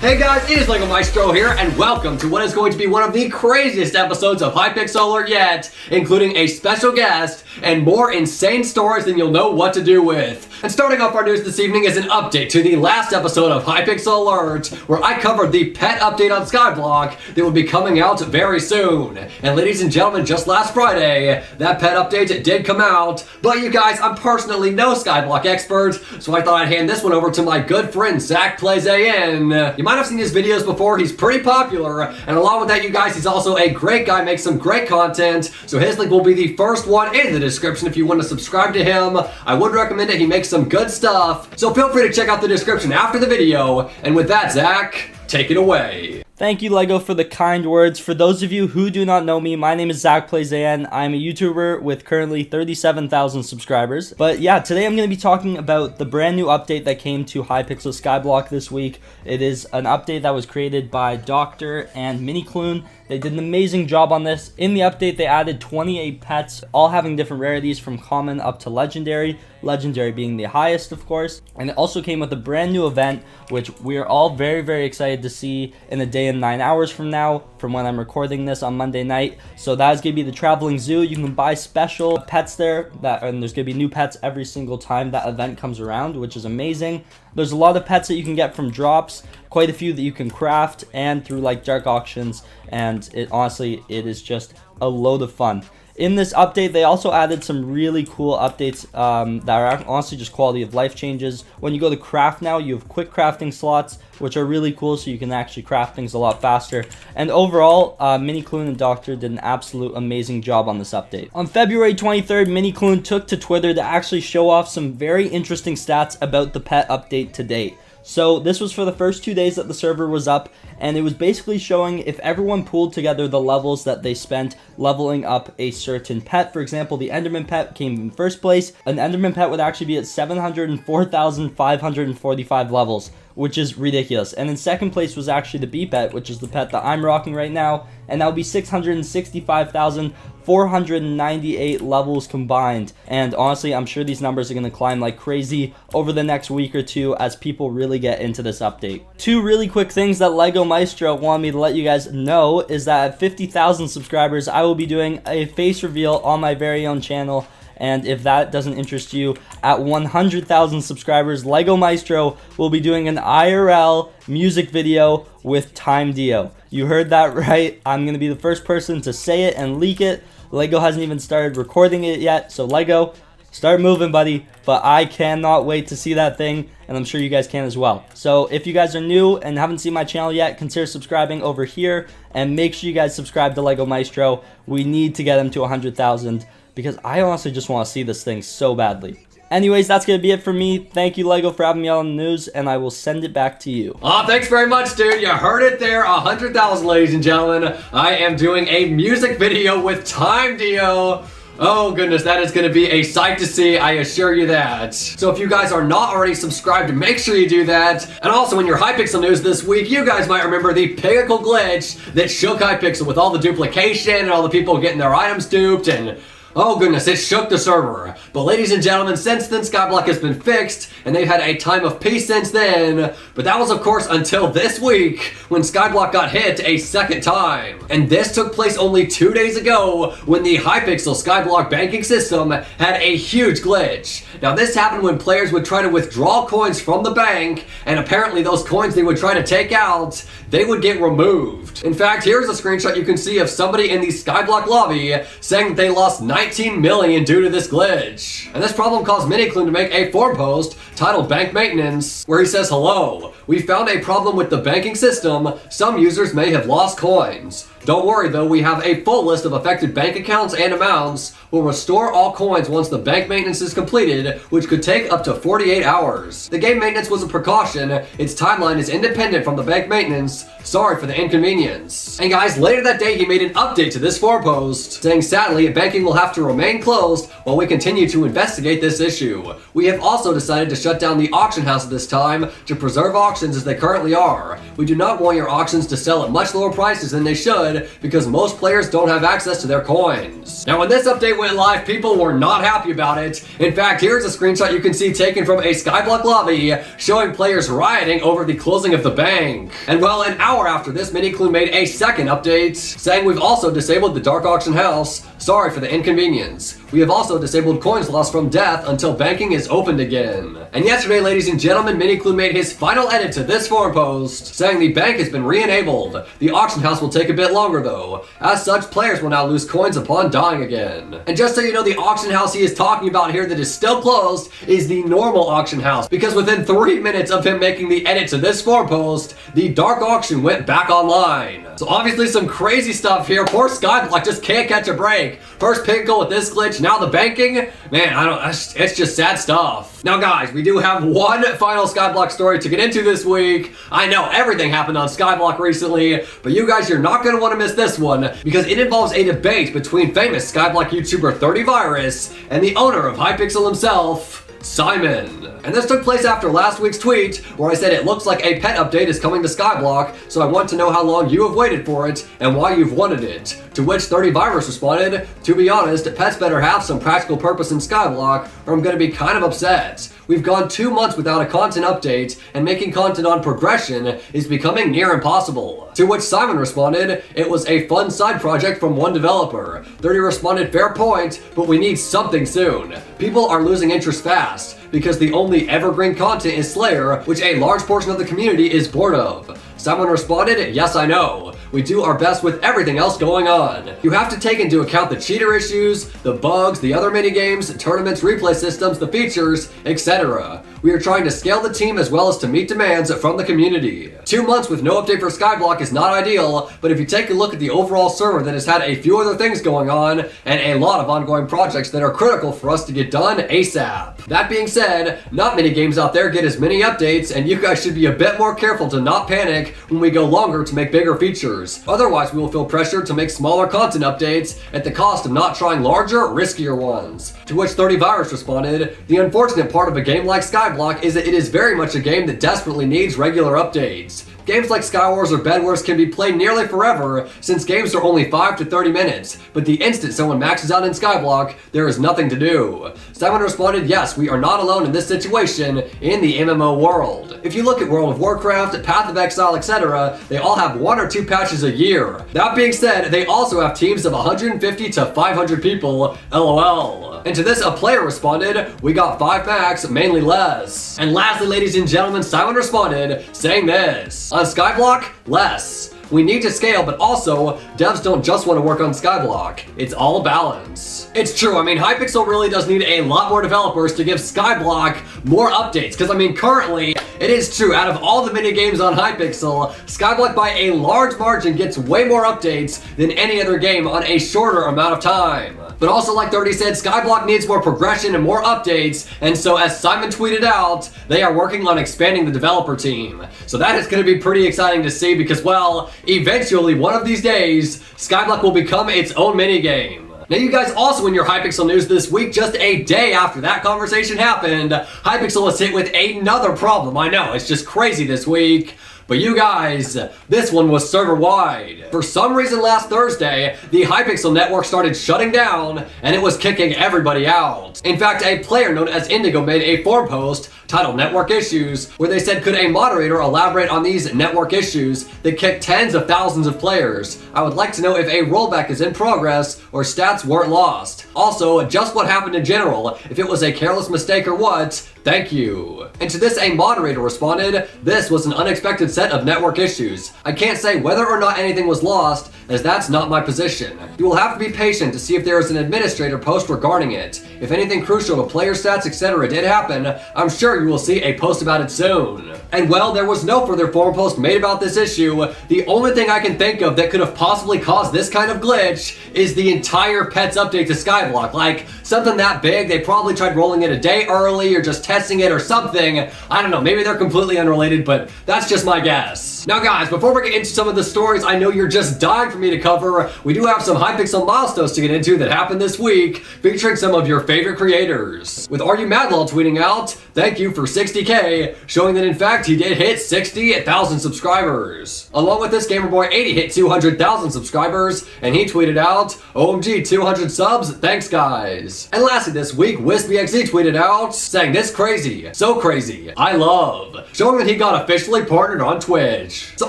Hey guys, it is LEGO Maestro here, and welcome to what is going to be one of the craziest episodes of Hypixel yet, including a special guest and more insane stories than you'll know what to do with. And starting off our news this evening is an update to the last episode of Hypixel Alert, where I covered the pet update on Skyblock that will be coming out very soon. And ladies and gentlemen, just last Friday, that pet update did come out, but you guys, I'm personally no Skyblock expert, so I thought I'd hand this one over to my good friend ZachPlaysAN. You might have seen his videos before. He's pretty popular, and along with that, you guys, he's also a great guy, makes some great content, so his link will be the first one in the description if you want to subscribe to him. I would recommend it. He makes some good stuff, so feel free to check out the description after the video. And with that, Zach, take it away. Thank you, LEGO, for the kind words. For those of you who do not know me, my name is ZachPlaysAN. I'm a YouTuber with currently 37,000 subscribers. But yeah, today I'm going to be talking about the brand new update that came to Hypixel Skyblock this week. It is an update that was created by Doctor and Minicloon. They did an amazing job on this. In the update, they added 28 pets, all having different rarities from common up to legendary. Legendary being the highest, of course. And it also came with a brand new event, which we are all very, very excited to see in a day and 9 hours from now, from when I'm recording this on Monday night. So that is going to be the traveling zoo. You can buy special pets there, and there's going to be new pets every single time that event comes around, which is amazing. There's a lot of pets that you can get from drops, quite a few that you can craft, and through like dark auctions, and honestly, it is just a load of fun. In this update, they also added some really cool updates that are honestly just quality of life changes. When you go to craft now, you have quick crafting slots, which are really cool, so you can actually craft things a lot faster. And overall, Minicloon and Doctor did an absolute amazing job on this update. On February 23rd, Minicloon took to Twitter to actually show off some very interesting stats about the pet update to date. So this was for the first 2 days that the server was up, and it was basically showing if everyone pooled together the levels that they spent leveling up a certain pet. For example, the Enderman pet came in first place. An Enderman pet would actually be at 704,545 levels, which is ridiculous. And in second place was actually the bee pet, which is the pet that I'm rocking right now, and that would be 665,498 levels combined. And honestly, I'm sure these numbers are going to climb like crazy over the next week or two as people really get into this update. Two really quick things that LEGO Maestro wanted me to let you guys know is that at 50,000 subscribers, I will be doing a face reveal on my very own channel. And if that doesn't interest you, at 100,000 subscribers, LEGO Maestro will be doing an IRL music video with Time Dio. You heard that right. I'm going to be the first person to say it and leak it. LEGO hasn't even started recording it yet, so LEGO, start moving, buddy. But I cannot wait to see that thing, and I'm sure you guys can as well. So if you guys are new and haven't seen my channel yet, consider subscribing over here, and make sure you guys subscribe to LEGO Maestro. We need to get him to 100,000. Because I honestly just want to see this thing so badly. Anyways, that's going to be it for me. Thank you, LEGO, for having me on the news, and I will send it back to you. Oh, thanks very much, dude. You heard it there. 100,000, ladies and gentlemen. I am doing a music video with Time Dio. Oh goodness, that is going to be a sight to see, I assure you that. So if you guys are not already subscribed, make sure you do that. And also in your Hypixel news this week, you guys might remember the pinnacle glitch that shook Hypixel with all the duplication and all the people getting their items duped, and oh goodness, it shook the server. But ladies and gentlemen, since then, Skyblock has been fixed, and they've had a time of peace since then. But that was, of course, until this week, when Skyblock got hit a second time. And this took place only 2 days ago, when the Hypixel Skyblock banking system had a huge glitch. Now, this happened when players would try to withdraw coins from the bank, and apparently those coins they would try to take out, they would get removed. In fact, here's a screenshot you can see of somebody in the Skyblock lobby saying that they lost 19 million due to this glitch. And this problem caused Minicloon to make a forum post titled Bank Maintenance, where he says, "Hello, we found a problem with the banking system. Some users may have lost coins. Don't worry though, we have a full list of affected bank accounts and amounts. We'll restore all coins once the bank maintenance is completed, which could take up to 48 hours. The game maintenance was a precaution. Its timeline is independent from the bank maintenance. Sorry for the inconvenience." And guys, later that day he made an update to this forum post, saying, "Sadly, banking will have to remain closed while we continue to investigate this issue. We have also decided to shut down the auction house at this time to preserve auctions as they currently are. We do not want your auctions to sell at much lower prices than they should, invalid because most players don't have access to their coins. Now when this update went live, people were not happy about it. In fact, here's a screenshot you can see taken from a Skyblock lobby showing players rioting over the closing of the bank. And well, an hour after this, Miniclune made a second update saying we've also disabled the dark auction house. Sorry for the inconvenience. We have also disabled coins lost from death until banking is opened again. And yesterday, ladies and gentlemen, Miniclune made his final edit to this forum post saying the bank has been re-enabled. The auction house will take a bit longer though. As such, players will now lose coins upon dying again. And just so you know, the auction house he is talking about here that is still closed is the normal auction house, because within 3 minutes of him making the edit to this forum post, the dark auction went back online. So obviously some crazy stuff here. Poor Skyblock just can't catch a break. First Pinnacle with this glitch, now the banking. Man, it's just sad stuff. Now guys, we do have one final Skyblock story to get into this week. I know everything happened on Skyblock recently, but you guys, you're not going to want to miss this one because it involves a debate between famous Skyblock YouTuber 30Virus and the owner of Hypixel himself, Simon. And this took place after last week's tweet where I said it looks like a pet update is coming to Skyblock, so I want to know how long you have waited for it and why you've wanted it. To which 30Virus responded, to be honest, pets better have some practical purpose in Skyblock or I'm going to be kind of upset. We've gone 2 months without a content update, and making content on progression is becoming near impossible. To which Simon responded, it was a fun side project from one developer. 30 responded, fair point, but we need something soon. People are losing interest fast, because the only evergreen content is Slayer, which a large portion of the community is bored of. Simon responded, yes, I know. We do our best with everything else going on. You have to take into account the cheater issues, the bugs, the other minigames, tournaments, replay systems, the features, etc. We are trying to scale the team as well as to meet demands from the community. 2 months with no update for Skyblock is not ideal, but if you take a look at the overall server that has had a few other things going on and a lot of ongoing projects that are critical for us to get done ASAP. That being said, not many games out there get as many updates, and you guys should be a bit more careful to not panic when we go longer to make bigger features. Otherwise, we will feel pressured to make smaller content updates at the cost of not trying larger, riskier ones. To which 30Virus responded, the unfortunate part of a game like Skyblock is that it is very much a game that desperately needs regular updates. Games like Skywars or Bed Wars can be played nearly forever since games are only 5 to 30 minutes, but the instant someone maxes out in Skyblock, there is nothing to do. Simon responded, yes, we are not alone in this situation in the MMO world. If you look at World of Warcraft, Path of Exile, etc., they all have 1 or 2 patches a year. That being said, they also have teams of 150 to 500 people, LOL. And to this, a player responded, we got 5 max, mainly less. And lastly, ladies and gentlemen, Simon responded, saying this. On Skyblock, less. We need to scale, but also, devs don't just want to work on Skyblock. It's all balance. It's true, I mean, Hypixel really does need a lot more developers to give Skyblock more updates, because I mean, currently, it is true, out of all the minigames on Hypixel, Skyblock by a large margin gets way more updates than any other game on a shorter amount of time. But also, like 30 said, Skyblock needs more progression and more updates, and so as Simon tweeted out, they are working on expanding the developer team. So that is going to be pretty exciting to see because, well, eventually, one of these days, Skyblock will become its own minigame. Now you guys, also in your Hypixel news this week, just a day after that conversation happened, Hypixel was hit with another problem. I know, it's just crazy this week. But you guys, this one was server-wide. For some reason last Thursday, the Hypixel network started shutting down and it was kicking everybody out. In fact, a player known as Indigo made a forum post titled Network Issues, where they said, could a moderator elaborate on these network issues that kick tens of thousands of players? I would like to know if a rollback is in progress or stats weren't lost. Also, just what happened in general, if it was a careless mistake or what, thank you. And to this, a moderator responded, this was an unexpected set of network issues. I can't say whether or not anything was lost, as that's not my position. You will have to be patient to see if there is an administrator post regarding it. If anything crucial to player stats, etc. did happen, I'm sure you will see a post about it soon. And well, there was no further forum post made about this issue. The only thing I can think of that could have possibly caused this kind of glitch is the entire pets update to Skyblock. Like, something that big, they probably tried rolling it a day early or just 10 testing it or something. I don't know, maybe they're completely unrelated, but that's just my guess. Now guys, before we get into some of the stories I know you're just dying for me to cover, we do have some Hypixel milestones to get into that happened this week, featuring some of your favorite creators. With Are You Mad Lol tweeting out, "Thank you for 60k, showing that in fact he did hit 60,000 subscribers. Along with this, Gamerboy80 hit 200,000 subscribers, and he tweeted out, "OMG 200 subs, thanks guys." And lastly this week, Wispexe tweeted out, saying, "This crazy, so crazy, I love," showing that he got officially partnered on Twitch. So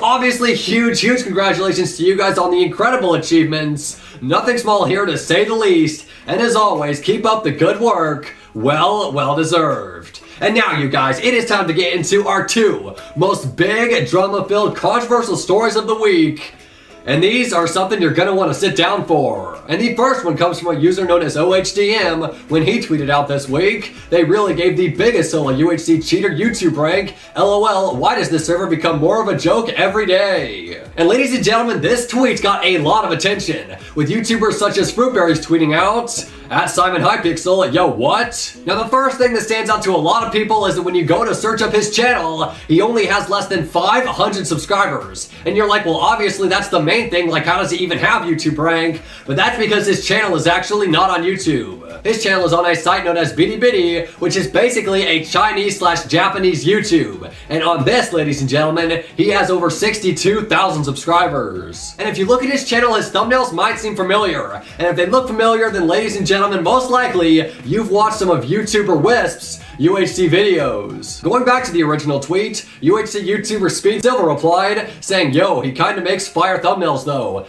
obviously huge congratulations to you guys on the incredible achievements. Nothing small here to say the least, and as always, keep up the good work. Well deserved. And now you guys, it is time to get into our two most big, drama-filled, controversial stories of the week. And these are something you're gonna want to sit down for. And the first one comes from a user known as OHDM. When he tweeted out this week, they really gave the biggest solo UHC cheater YouTube rank. LOL, why does this server become more of a joke every day? And ladies and gentlemen, this tweet got a lot of attention, with YouTubers such as Fruitberries tweeting out, @SimonHypixel, yo what? Now the first thing that stands out to a lot of people is that when you go to search up his channel, he only has less than 500 subscribers. And you're like, well obviously that's the main thing, like how does he even have YouTube rank? But that's because his channel is actually not on YouTube. His channel is on a site known as Bitty, which is basically a Chinese/Japanese YouTube. And on this, ladies and gentlemen, he has over 62,000 subscribers. And if you look at his channel, his thumbnails might seem familiar. And if they look familiar, then ladies and gentlemen, most likely you've watched some of YouTuber Wisp's UHC videos. Going back to the original tweet, UHC YouTuber Speed Silver replied, saying, "Yo, he kinda makes fire thumbnails though,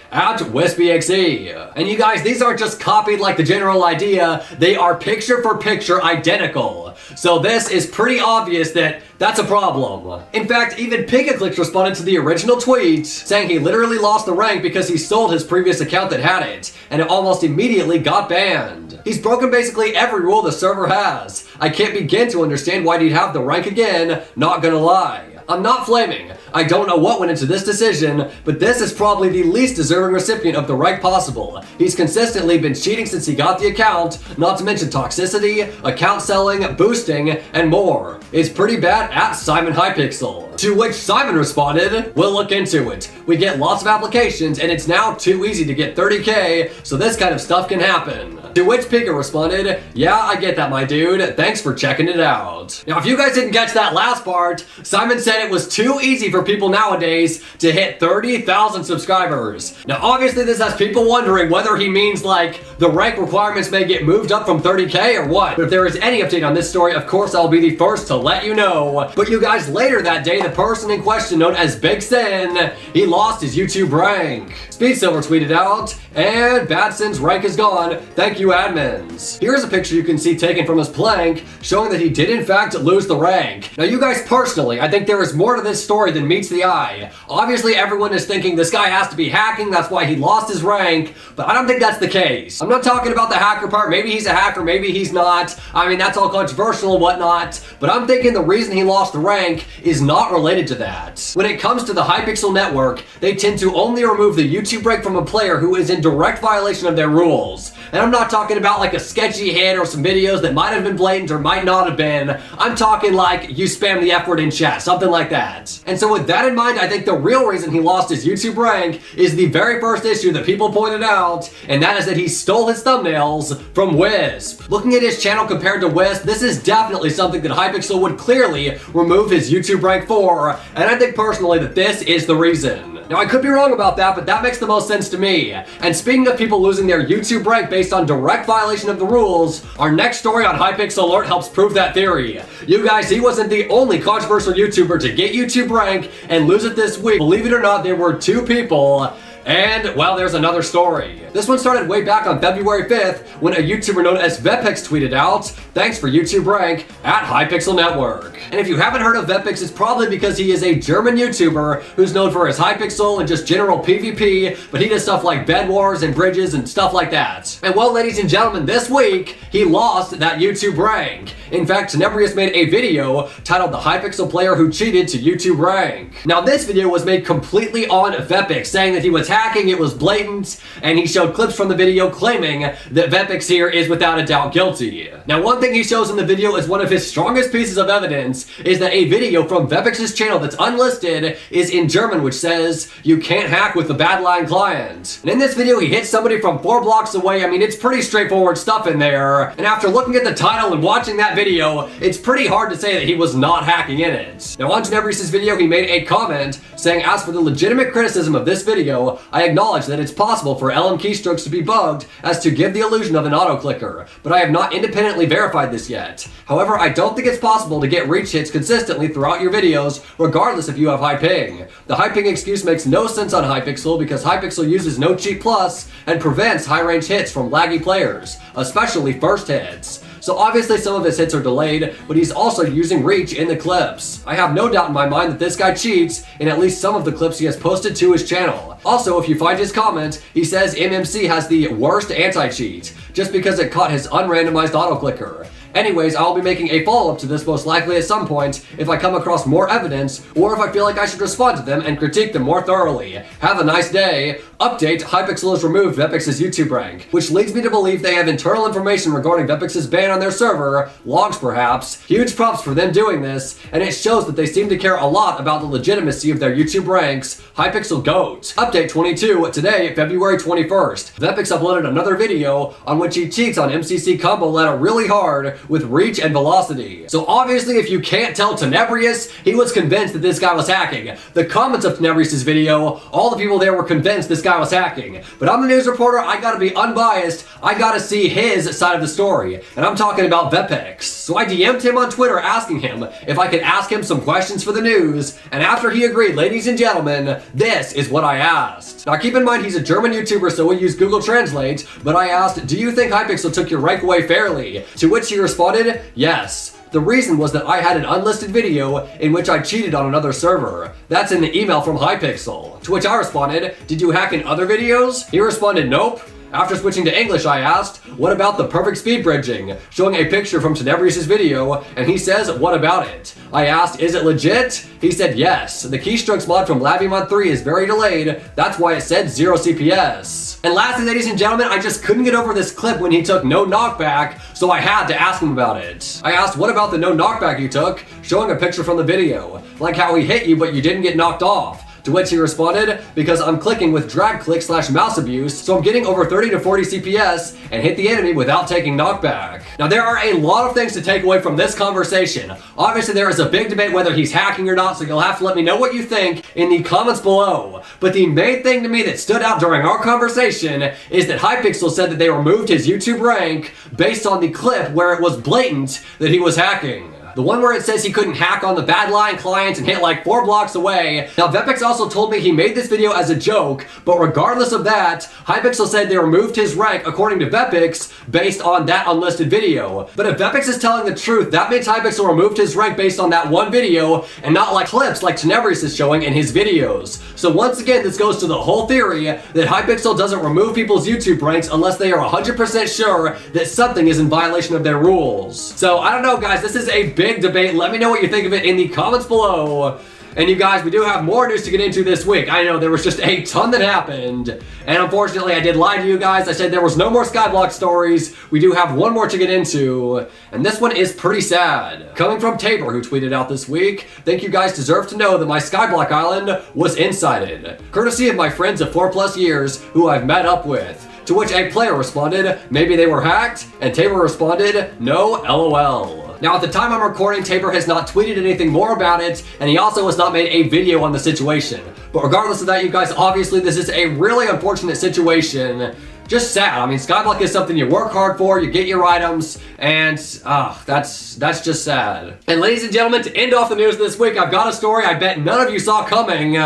@Wispexe." And you guys, these aren't just copied like the general idea, they are picture for picture identical. So this is pretty obvious that that's a problem. In fact, even Pigaclicks responded to the original tweet, saying he literally lost the rank because he sold his previous account that had it, and it almost immediately got banned. He's broken basically every rule the server has. I can't begin to understand why he'd have the rank again, not gonna lie. I'm not flaming. I don't know what went into this decision, but this is probably the least deserving recipient of the rank possible. He's consistently been cheating since he got the account, not to mention toxicity, account selling, boosting, and more. It's pretty bad @SimonHypixel. To which Simon responded, "We'll look into it. We get lots of applications and it's now too easy to get 30k, so this kind of stuff can happen." To which Pika responded, "Yeah, I get that, my dude. Thanks for checking it out." Now, if you guys didn't catch that last part, Simon said it was too easy for people nowadays to hit 30,000 subscribers. Now, obviously this has people wondering whether he means like the rank requirements may get moved up from 30k or what. But if there is any update on this story, of course I'll be the first to let you know. But you guys, later that day, the person in question, known as Big Sin, he lost his YouTube rank. Speed Silver tweeted out, "And Bad Sin's rank is gone. Thank you, admins." Here's a picture you can see taken from his plank, showing that he did in fact lose the rank. Now you guys, personally, I think there is more to this story than meets the eye. Obviously everyone is thinking this guy has to be hacking, that's why he lost his rank, but I don't think that's the case. I'm not talking about the hacker part. Maybe he's a hacker, maybe he's not. I mean, that's all controversial and whatnot, but I'm thinking the reason he lost the rank is not related to that. When it comes to the Hypixel network, they tend to only remove the YouTube rank from a player who is in direct violation of their rules. And I'm not talking about like a sketchy hit or some videos that might have been blatant or might not have been. I'm talking like you spam the F word in chat, something like that. And so with that in mind, I think the real reason he lost his YouTube rank is the very first issue that people pointed out, and that is that he stole his thumbnails from Wisp. Looking at his channel compared to Wisp, this is definitely something that Hypixel would clearly remove his YouTube rank for, and I think personally that this is the reason. Now I could be wrong about that, but that makes the most sense to me. And speaking of people losing their YouTube rank based on direct violation of the rules, our next story on Hypixel Alert helps prove that theory. You guys, he wasn't the only controversial YouTuber to get YouTube rank and lose it this week. Believe it or not, there were two people. And, well, there's another story. This one started way back on February 5th when a YouTuber known as Wispexe tweeted out, "Thanks for YouTube rank @Hypixel Network." And if you haven't heard of Wispexe, it's probably because he is a German YouTuber who's known for his Hypixel and just general PvP, but he does stuff like bed wars and bridges and stuff like that. And well, ladies and gentlemen, this week, he lost that YouTube rank. In fact, Tenebrius made a video titled "The Hypixel Player Who Cheated to YouTube Rank." Now, this video was made completely on Wispexe, saying that he was hacking, it was blatant, and he showed clips from the video claiming that Hypixel here is without a doubt guilty. Now, one thing he shows in the video is one of his strongest pieces of evidence is that a video from Hypixel's channel that's unlisted is in German, which says, "You can't hack with the Badline client." And in this video, he hits somebody from 4 blocks away. I mean, it's pretty straightforward stuff in there. And after looking at the title and watching that video, it's pretty hard to say that he was not hacking in it. Now, on Tenebris's video, he made a comment saying, "As for the legitimate criticism of this video, I acknowledge that it's possible for LM keystrokes to be bugged as to give the illusion of an auto-clicker, but I have not independently verified this yet. However, I don't think it's possible to get reach hits consistently throughout your videos, regardless if you have high ping. The high ping excuse makes no sense on Hypixel because Hypixel uses no cheat plus and prevents high-range hits from laggy players, especially first hits. So obviously some of his hits are delayed, but he's also using reach in the clips. I have no doubt in my mind that this guy cheats in at least some of the clips he has posted to his channel. Also, if you find his comment, he says MMC has the worst anti-cheat, just because it caught his unrandomized auto-clicker. Anyways, I'll be making a follow-up to this most likely at some point if I come across more evidence or if I feel like I should respond to them and critique them more thoroughly. Have a nice day. Update, Hypixel has removed Hypixel's YouTube rank, which leads me to believe they have internal information regarding Hypixel's ban on their server, logs perhaps. Huge props for them doing this, and it shows that they seem to care a lot about the legitimacy of their YouTube ranks. Hypixel GOAT. Update 22, today, February 21st. Hypixel uploaded another video on which he cheats on MCC combo ladder really hard with reach and velocity. So obviously if you can't tell Tenebris, he was convinced that this guy was hacking. The comments of Tenebris' video, all the people there were convinced this guy was hacking. But I'm the news reporter, I gotta be unbiased, I gotta see his side of the story. And I'm talking about Hypixel. So I DM'd him on Twitter asking him if I could ask him some questions for the news, and after he agreed, ladies and gentlemen, this is what I asked. Now keep in mind he's a German YouTuber, so we use Google Translate, but I asked, do you think Hypixel took your rank away fairly? To which he responded, yes. The reason was that I had an unlisted video in which I cheated on another server. That's in the email from Hypixel. To which I responded, did you hack in other videos? He responded, nope. After switching to English, I asked, what about the perfect speed bridging? Showing a picture from Tenebris' video, and he says, what about it? I asked, is it legit? He said, yes. The keystrokes mod from Labimon 3 is very delayed. That's why it said 0 CPS. And lastly, ladies and gentlemen, I just couldn't get over this clip when he took no knockback, so I had to ask him about it. I asked, what about the no knockback you took? Showing a picture from the video. Like how he hit you, but you didn't get knocked off. To which he responded, because I'm clicking with drag click / mouse abuse, so I'm getting over 30 to 40 CPS and hit the enemy without taking knockback. Now there are a lot of things to take away from this conversation. Obviously there is a big debate whether he's hacking or not, so you'll have to let me know what you think in the comments below. But the main thing to me that stood out during our conversation is that Hypixel said that they removed his YouTube rank based on the clip where it was blatant that he was hacking. The one where it says he couldn't hack on the Badline client and hit like 4 blocks away. Now Hypixel also told me he made this video as a joke, but regardless of that, Hypixel said they removed his rank according to Hypixel based on that unlisted video. But if Hypixel is telling the truth, that means Hypixel removed his rank based on that one video and not like clips like Tenebris is showing in his videos. So once again, this goes to the whole theory that Hypixel doesn't remove people's YouTube ranks unless they are 100% sure that something is in violation of their rules. So I don't know guys, this is a big debate. Let me know what you think of it in the comments below. And you guys, we do have more news to get into this week. I know there was just a ton that happened. And unfortunately, I did lie to you guys. I said there was no more Skyblock stories. We do have one more to get into. And this one is pretty sad. Coming from Tayber, who tweeted out this week, thank you guys deserve to know that my Skyblock island was insided. Courtesy of my friends of 4+ years who I've met up with. To which a player responded, maybe they were hacked, and Tayber responded, no, LOL. Now at the time I'm recording, Tayber has not tweeted anything more about it, and he also has not made a video on the situation. But regardless of that, you guys, obviously this is a really unfortunate situation. Just sad. I mean, Skyblock is something you work hard for, you get your items, and that's just sad. And ladies and gentlemen, to end off the news this week, I've got a story I bet none of you saw coming.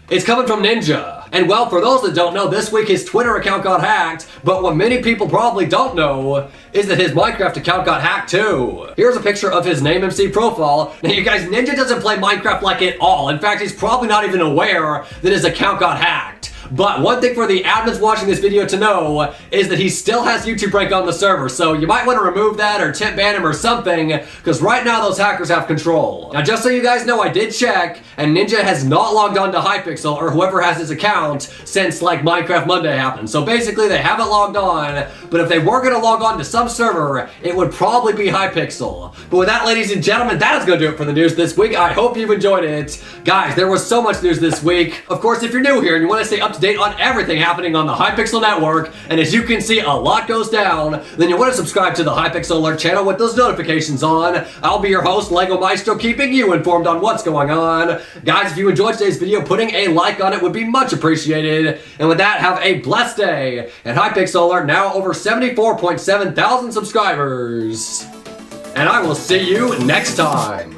It's coming from Ninja. And well, for those that don't know, this week his Twitter account got hacked, but what many people probably don't know is that his Minecraft account got hacked too. Here's a picture of his NameMC profile. Now you guys, Ninja doesn't play Minecraft like at all. In fact, he's probably not even aware that his account got hacked. But one thing for the admins watching this video to know is that he still has YouTube rank on the server, so you might want to remove that or temp ban him or something, because right now those hackers have control. Now just so you guys know, I did check, and Ninja has not logged on to Hypixel or whoever has his account since like Minecraft Monday happened. So basically they haven't logged on, but if they were going to log on to some server, it would probably be Hypixel. But with that, ladies and gentlemen, that is going to do it for the news this week. I hope you've enjoyed it. Guys, there was so much news this week. Of course, if you're new here and you want to stay up to date on everything happening on the Hypixel network, and as you can see, a lot goes down, then you want to subscribe to the Hypixel alert channel with those notifications on. I'll be your host, Lego Maestro, keeping you informed on what's going on. Guys, if you enjoyed today's video, putting a like on it would be much appreciated. And with that, have a blessed day. And Hypixel alert now over 74.7 thousand subscribers. And I will see you next time.